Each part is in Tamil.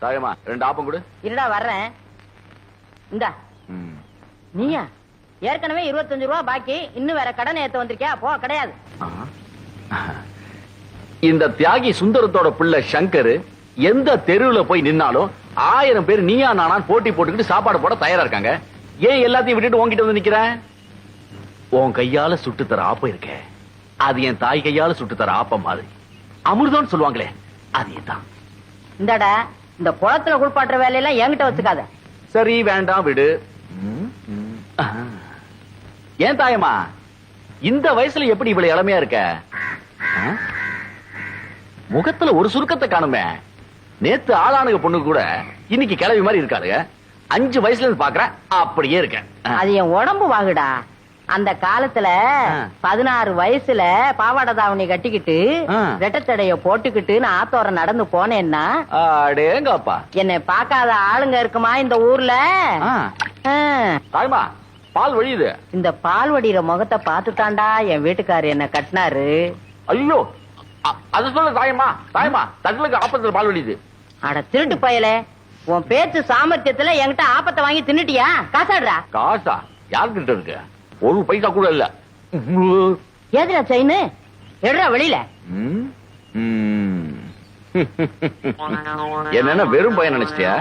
தாயமா 2 ஆப்பம் கொடு. இருடா வர்றேன். இந்தா. நீயா? ஏற்கனவே 25 ரூபா பாக்கி, இன்னும் வேற கடன் ஏத்த வந்திருக்கியா? போ, கிடையாது. இந்த தியாகி சுந்தரத்தோட பிள்ளை சங்கர் எந்த தெருவுல போய் நின்னாலும் 1000 பேர் நீயா நானான் போட்டி போட்டுக்கிட்டு சாப்பாடு போட தயாரா இருக்காங்க. ஏன் எல்லாத்தையும் விட்டுட்டு உன்கிட்ட வந்து நிக்கிறேன்? உன் கையால சுட்டு தர ஆப்பம் இருக்க, அது என் தாய் கையால சுட்டு தர ஆப்பம் மாதிரி. அமிர்தம்னு சொல்லுவாங்களே, அதேதான். இந்தடா, இந்த குளத்துல குளிப்பாட்டுற வேலையெல்லாம் என்கிட்ட வச்சுக்காத. சரி, வேண்டாம், விடு. ஏன் தாயம்மா இந்த வயசுல எப்படி இவ்வளவு இளமையா இருக்க? முகத்துல ஒரு சுருக்கத்தை காணுமே. நேத்து ஆளானுக பொண்ணு கூட இன்னைக்கு கிளவி மாதிரி இருக்காளுங்க. 5 வயசுல இருந்து பாக்குறேன், அப்படியே இருக்க. அது என் உடம்பு வாகுடா. அந்த காலத்துல 16 வயசுல பாவாடை தாவணி கட்டிக்கிட்டு ரெட்டத்தடைய போட்டுக்கிட்டு நான் ஆத்தோரம் நடந்து போனேன்னா, அடேங்கப்பா, என்னை பார்க்காத ஆளுங்க இருக்குமா இந்த ஊர்ல? தாய்மா, பால் வழியுது. இந்த பால் வடிகிற முகத்தை பார்த்துட்டாண்டா என் வீட்டுக்காரர் என்ன கட்டினாரு. ஐயோ, அது சொல்ல தாயம்மா. தாயம்மா, தங்களுக்கு ஆப்பத்துல பால் வழியுது. அட திருட்டு பயலே, உன் பேச்சு சாமர்த்தியத்துல என்கிட்ட ஆப்பத்தை வாங்கி தின்னுட்டியா? காசாடுறா. காசா? யாருக்கிட்ட இருக்கு? ஒரு பைசா கூட இல்ல. ஏதுடா செயின்னு? எடுறா வெளியில. என்ன வெறும் பையன் நினைச்சிட்டியா?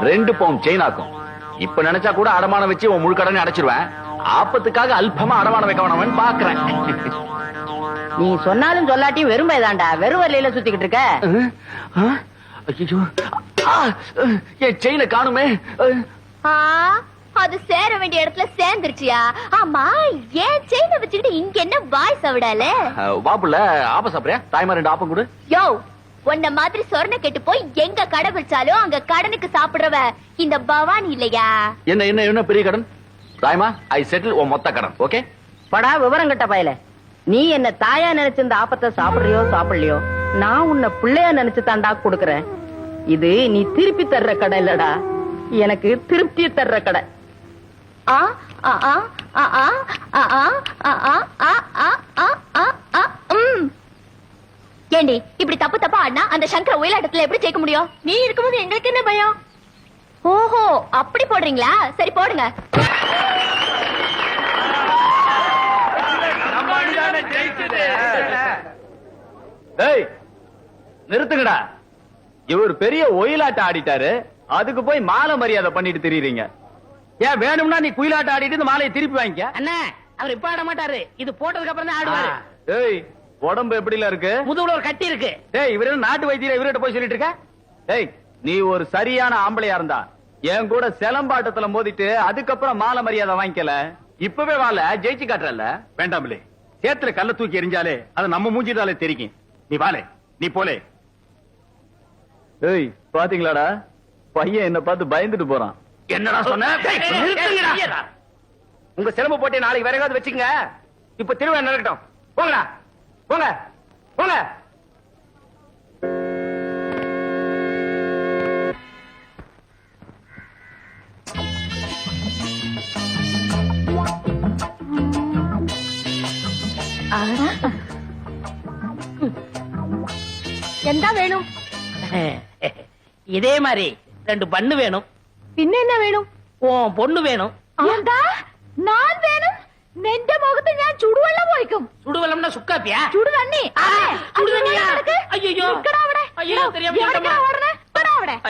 2 பவுன் செயின் ஆக்கும். இப்ப நினைச்சா கூட அடமானம் வச்சு உன் முழு கடனை அடைச்சிருவேன். ஆப்பத்துக்காக அல்பமா அடமானம் வைக்க வேணாமன்னு பாக்குறேன். நீ சொன்னாலும் சொல்லாட்டியும் வெறும் பையதாண்டா. வெறும் வரையில சுத்திக்கிட்டு இருக்க. என் செயினை காணுமே. அது சேர வேண்டிய இடத்துல சேர்ந்துருச்சியா? ஆமா, ஏன் செயினை வச்சுக்கிட்டு இங்க என்ன வாய் சவிடால? வாப்புல ஆப்ப சாப்பிடுறியா? தாய்மா 2 ஆப்பம் கொடு. யோ, உன்ன மாதிரி சொர்ண கெட்டு போய் எங்க கடை வச்சாலும் அங்க கடனுக்கு சாப்பிடுறவ இந்த பவானி இல்லையா? என்ன என்ன என்ன பெரிய கடன்? தாய்மா, ஐ செட்டில் உன் மொத்த கடன். ஓகே? படா விவரம் கட்ட பயல. நீ என்ன தாயா நினைச்சு இந்த ஆப்பத்தை சாப்பிடுறியோ சாப்பிடலையோ, நான் உன்னை பிள்ளையா நினைச்சு தாண்டா கொடுக்கறேன். இது நீ திருப்பி தர்ற கடை இல்லடா, எனக்கு திருப்தி தர்ற கடை. ஏண்டி இப்படி தப்பு தப்பா ஆடினா அந்த சங்கர ஒயிலாட்டத்துல எப்படி ஜெயிக்க முடியும்? நீ இருக்கும்போது எங்களுக்கு என்ன பயம்? ஓஹோ, அப்படி போடுறீங்களா? சரி போடுங்க. நிறுத்துங்கடா. இவர் பெரிய ஒயிலாட்டம் ஆடிட்டாரு, அதுக்கு போய் மாலை மரியாதை பண்ணிட்டு திரியறீங்க. ஏன் வேணும்னா நீ குயிலாட்டம் ஆடிட்டு இந்த மாலையை திருப்பி வாங்கிக்க. அண்ணா, அவர் இப்ப ஆட மாட்டாரு. இது போட்டதுக்கு அப்புறம் தான் ஆடுவாரு. ஏய், உடம்பு எப்படில இருக்கு? முதுகுல ஒரு கட்டி இருக்கு. டேய், இவரு நாட்டு வைத்தியரை இவர்கிட்ட போய் சொல்லிட்டு இருக்க? டேய், நீ ஒரு சரியான ஆம்பளையா இருந்தா என் கூட சிலம்பாட்டத்துல மோதிட்டு அதுக்கப்புறம் மாலை மரியாதை வாங்கிக்கல, இப்பவே வாழ ஜெயிச்சு காட்டுறல. வேண்டாம்லே, சேத்துல கல்ல தூக்கி எரிஞ்சாலே அது நம்ம மூஞ்சிதாலே தெரியும். நீ வாழே, நீ போலே. ஏய், பாத்தீங்களாடா, பையன் என்ன பார்த்து பயந்துட்டு போறான். என்னடா சொன்ன? உங்க சிலம்பு போட்டு நாளைக்கு வேற ஏதாவது வச்சுங்க. இப்ப திருவிழா நடக்கட்டும். போங்கடா, போங்க போங்க. எந்த வேணும்? இதே மாதிரி 2 பண்ணு வேணும். பின்ன என்ன வேணும்? பொண்ணு வேணும். நான் வேணும். നിന്റെ മുഖത്ത് ഞാൻ ചുടുവെള്ളം ഒഴിക്കും. ചുടുവെള്ളംனா സുക്കാപ്പിயா? ചുടുതണ്ണി. ചുടുതണ്ണിയാ? അയ്യോ. അയ്യോ, தெரியாம சொல்லிட்டமா.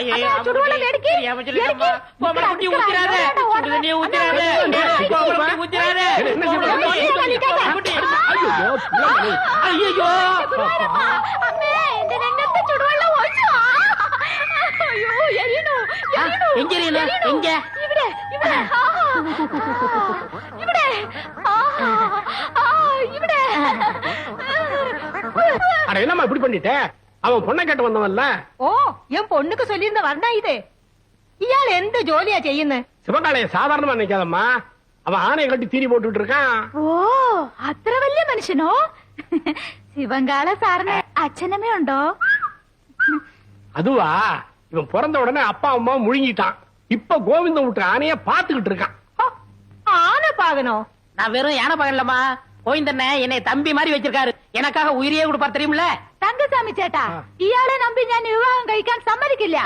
ஐயோ, ചുടുവെള്ളം എടുക്ക്. தெரியாம போமா குட்டி ஊத்திராதே. சுடுதண்ணியை ஊத்திராதே. போமா ஊத்திராதே. ஐயோ. അമ്മേ, എന്റെ രംഗത്തെ ചുടുവെള്ളം ഒഴിച്ചു. അയ്യോ, എരിയണോ? എங்க എരിയണോ? എங்க? ഇവിടെ ഇവിടെ. ഇവിടെ. ഇവിടെ. அட என்னம்மா இப்படி பண்ணிட்ட? அவன் பொண்ணை கேட்டு வந்தவன்ல. ഓ, ഞാൻ പൊണ്ണുക്ക് ചൊല്ലിയിരുന്ന വർണ്ണ ഇത്. ഇയാൾ എന്ത് ജോലിയാ ചെയ്യുന്നത്? சிவகாலைய சாதாரணமா நினைக்காதம்மா, அவன் ஆணையை கட்டி தீனி போட்டுட்டு இருக்கான். ഓ, അത്ര വലിയ മനുഷ്യനോ? ശിവങ്കാല സാറിന് അച്ഛനമ്മ ഉണ്ടോ? அதுவா, இவன் பிறந்த உடனே அப்பா அம்மா முழுங்கிட்டான். இப்ப கோவிந்தம் விட்டு ஆணைய பாத்துக்கிட்டு இருக்கான். ஆனை பாகனோ? நான் வெறும் யானை பாகன்லமா, கோவிந்தண்ண என்னை தம்பி மாதிரி வச்சிருக்காரு. எனக்காக உயிரியே கொடுப்பார் தெரியுமில்ல? തങ്കസ്വാമി ചേട്ടാ ഇയാളെ നമ്പി ഞാൻ വിവാഹം കഴിക്കാൻ സമ്മതിക്കില്ല.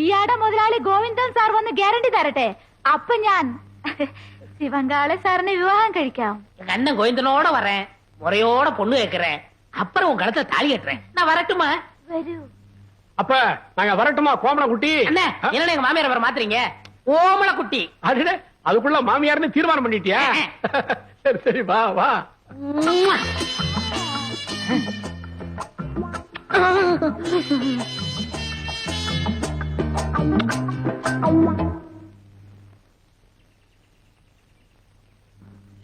ഇയാടെ മുതലാളി ഗോവിന്ദൻ സാർ വന്ന് ഗ്യാരണ്ടി തരട്ടെ. അപ്പൊ ഞാൻ ശിവങ്കാളെ സാറിനെ വിവാഹം കഴിക്കാം. எங்க அண்ணன் கோவிந்தனோட வரேன், முறையோட பொண்ணு கேட்கிறேன், அப்புறம் உன் கழுத்துல தாலி கட்டுறேன். நான் வரட்டுமா? വരൂ. அப்ப நாங்க வரட்டுமா கோமல குட்டி? அண்ணே, என்ன எங்க மாமியார் வர மாத்துறீங்க? ஓமல குட்டி. அதுல அதுக்குள்ள மாமியார்னு தீர்மானம் பண்ணிட்டியா? சரி சரி வா வா.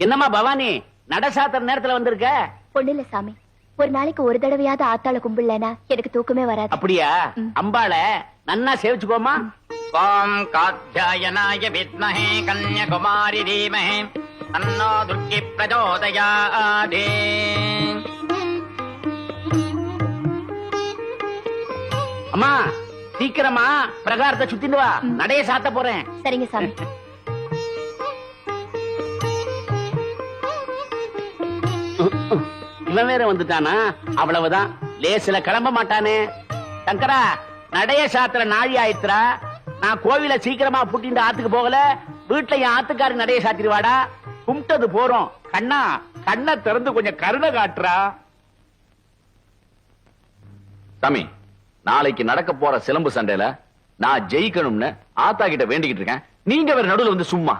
என்னம்மா பவானி, நடசாத்திர நேரத்துல வந்திருக்க? பொண்ணு இல்ல சாமி, ஒரு நாளைக்கு ஒரு தடவையாவது ஆத்தாள கும்பிடலனா எனக்கு தூக்கமே வராது. அப்படியா? அம்பாள நன்னா சேவிச்சுக்கோமா. ஓம் காத்யாயனாய வித்மஹே கன்யகுமாரி தீமஹே தன்னோ துர்க்கி பிரச்சோதயாதே. அம்மா சீக்கிரமா பிரகாரத்தை சுத்திட்டு வா, நடைய சாத்த போறேன். சரிங்க சாமி. இவன் வேற வந்துட்டானா? அவ்வளவுதான், லேசில கிளம்ப மாட்டானே. சங்கரா, நடைய சாத்திர நாழி ஆயிடுறா. நான் கோவில சீக்கிரமா புட்டிட்டு ஆத்துக்கு போகல, வீட்டுல என் ஆத்துக்காரி நடைய சாத்திருவாடா. கும்பிட்டது போறோம், கண்ணா கண்ணை திறந்து கொஞ்சம் கருணை காட்டுறா. சாமி, நாளைக்கு நடக்க போற சிலம்பு சண்டையில நான் ஜெயிக்கணும்னு ஆத்தா கிட்ட வேண்டிக்கிட்டு இருக்கேன். நீங்க வேற நடுவுல வந்து சும்மா.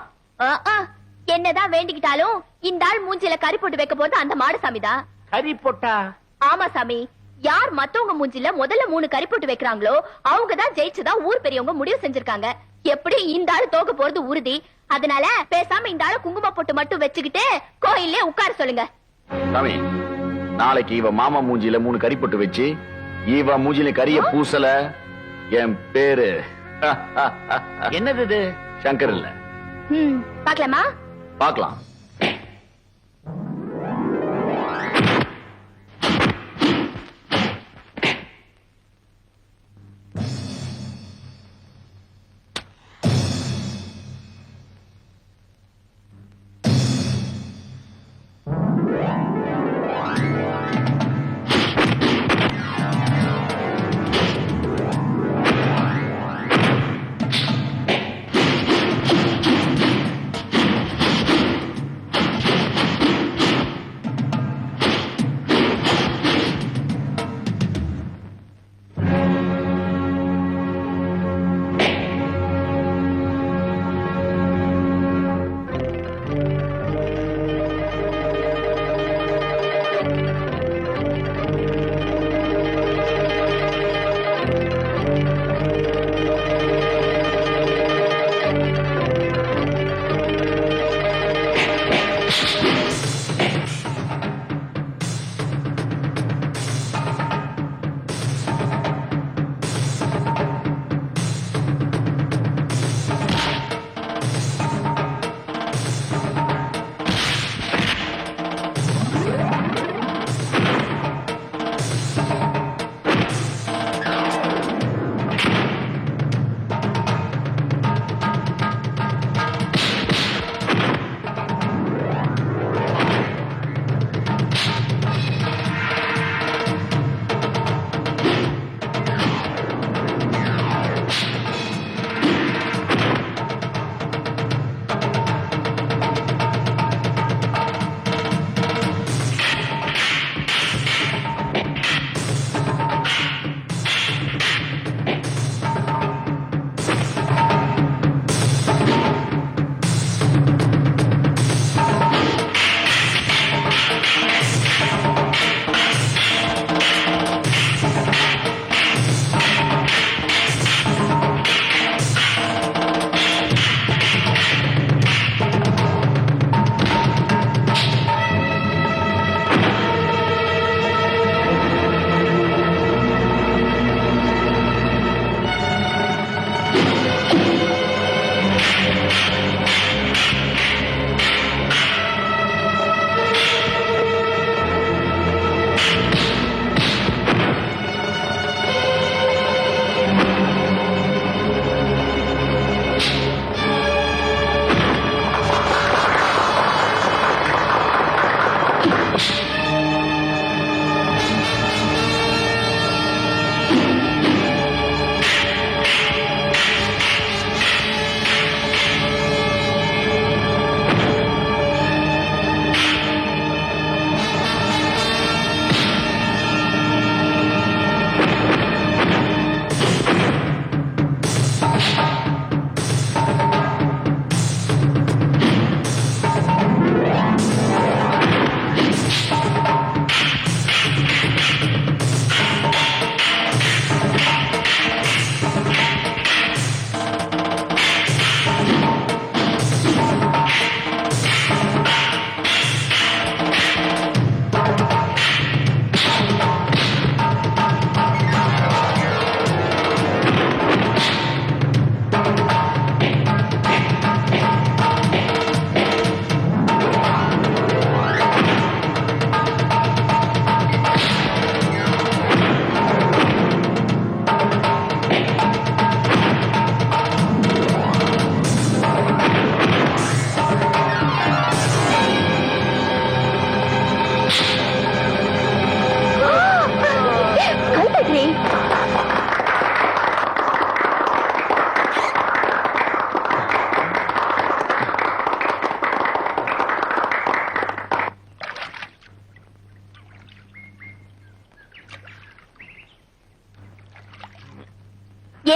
என்னதான் வேண்டிக்கிட்டாலும் இந்த ஆள் மூஞ்சில கறி போட்டு வைக்க போறது அந்த மாடு சாமி தான். கறி போட்டா? ஆமா சாமி, யார் மத்தவங்க மூஞ்சில முதல்ல 3 கறி போட்டு வைக்கிறாங்களோ அவங்க தான் ஜெயிச்சதா ஊர் பெரியவங்க முடிவு செஞ்சிருக்காங்க. எப்படி இந்த ஆளு தோக்க போறது உறுதி. அதனால பேசாம இந்த ஆளு குங்கும போட்டு மட்டும் வச்சுக்கிட்டு கோயிலே உட்கார சொல்லுங்க. சாமி, நாளைக்கு இவ மாமா மூஞ்சில 3 கறி போட்டு வச்சு இவ மூஞ்சில கரிய பூசல என் பேரு என்னது இது? சங்கர் இல்ல. பாக்கலாமா? பாக்கலாம்.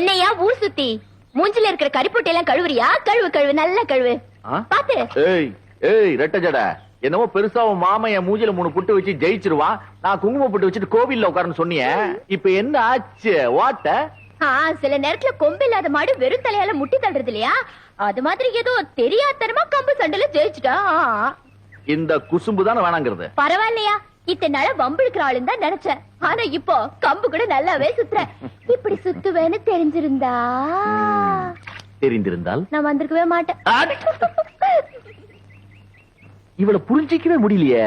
என்னையா ஊர் சுத்தி மூஞ்சில இருக்கிற கரிப்பொட்டை எல்லாம் கழுவுறியா? கழுவு கழுவு நல்லா கழுவு. ஆ? பாத்து. ஏய் ஏய் ரெட்ட ஜடை, என்னமோ பெருசா உன் மாமன் என் மூஞ்சில 3 புட்டு வச்சு ஜெயிச்சிருவான், நான் குங்குமம் புட்டு வச்சுட்டு கோவில்ல உட்காருன்னு சொன்னியே, இப்ப என்ன ஆச்சு? வாட்ட சில நேரத்துல கொம்பு இல்லாத மாடு வெறும் தலையால முட்டி தள்ளுறது இல்லையா? அது மாதிரி ஏதோ தெரியாதனமா கம்பு சண்டையில ஜெயிச்சுட்டா. இந்த குசும்பு தானே வேணாங்கிறது. பரவாயில்லையா, இத்தனை நாள வம்பிழுக்கிற ஆளுன்னு தான் நினைச்சேன். ஆனா இப்போ கம்பு கூட நல்லாவே சுத்துற. இப்படி சுத்துவேன்னு தெரிஞ்சிருந்தா தெரிந்திருந்தால் நான் வந்திருக்கவே மாட்டேன். இவளை புரிஞ்சிக்கவே முடியலையே.